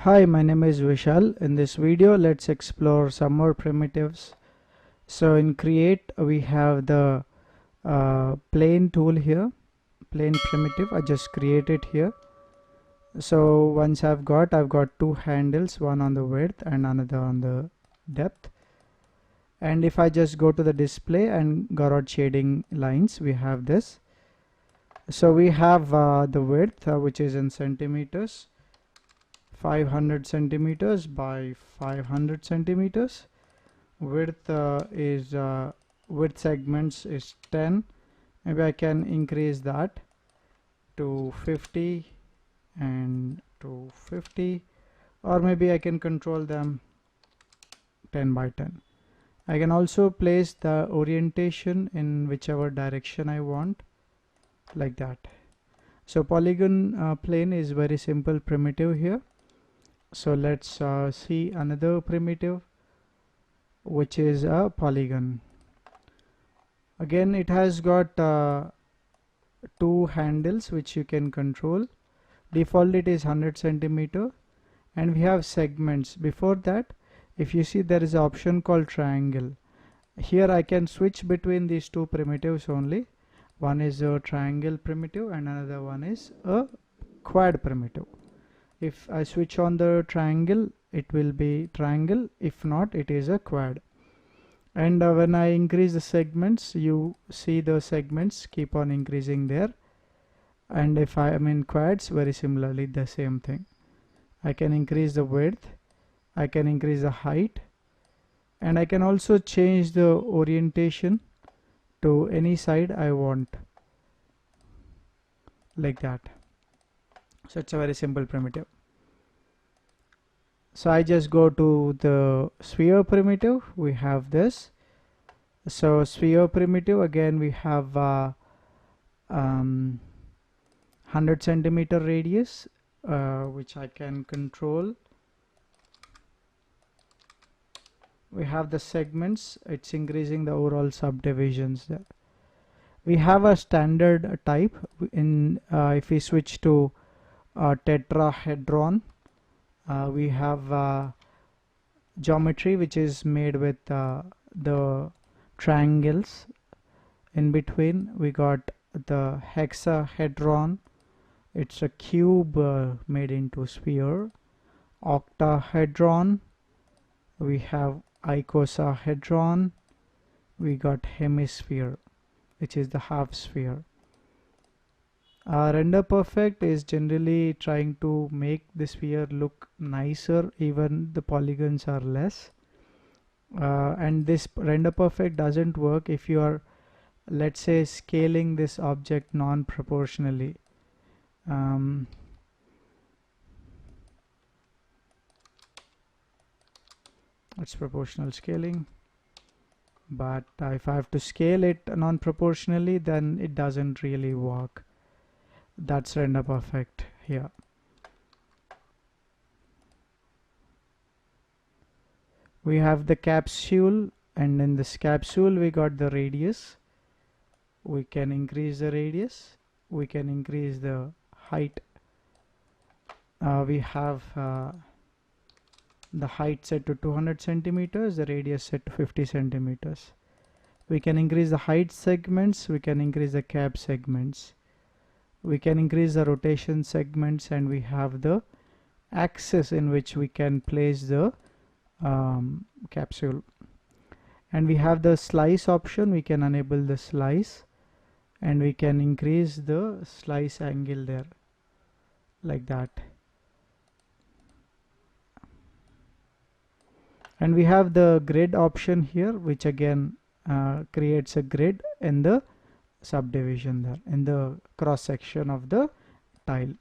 Hi, my name is Vishal. In this video, let's explore some more primitives. So in Create, we have the plane tool here, plane primitive. I just create it here. So once I've got two handles, one on the width and another on the depth. And if I just go to the display and Garrod shading lines, we have this. So we have the width, which is in centimeters. 500 centimeters by 500 centimeters. Width is width segments is 10. Maybe I can increase that to 50 and to 50, or maybe I can control them 10 by 10. I can also place the orientation in whichever direction I want, like that. So polygon plane is very simple primitive here. So let's see another primitive, which is a polygon. Again, it has got two handles which you can control. Default it is 100 centimeter, and we have segments. Before that, if you see, there is an option called triangle. Here I can switch between these two primitives only. One is a triangle primitive and another one is a quad primitive. If I switch on the triangle, it will be triangle. If not, it is a quad. And when I increase the segments, you see the segments keep on increasing there. And if I am in quads, very similarly the same thing. I can increase the width, I can increase the height, and I can also change the orientation to any side I want, like that. So it's a very simple primitive. So I just go to the sphere primitive. We have this. So sphere primitive, again we have 100 centimeter radius, which I can control. We have the segments. It's increasing the overall subdivisions there. We have a standard type in if we switch to tetrahedron. We have geometry which is made with the triangles. In between we got the hexahedron. It's a cube made into sphere. Octahedron. We have icosahedron. We got hemisphere, which is the half sphere. Render perfect is generally trying to make the sphere look nicer, even the polygons are less. And this render perfect doesn't work if you are, let's say, scaling this object non-proportionally. It's proportional scaling, but if I have to scale it non-proportionally, then it doesn't really work. That's render perfect here. We have the capsule, and in this capsule we got the radius. We can increase the radius, we can increase the height. We have the height set to 200 centimeters, the radius set to 50 centimeters. We can increase the height segments, we can increase the cap segments, we can increase the rotation segments, and we have the axis in which we can place the capsule. And we have the slice option. We can enable the slice, and we can increase the slice angle there, like that. And we have the grid option here, which again creates a grid in the subdivision there, in the cross section of the tile.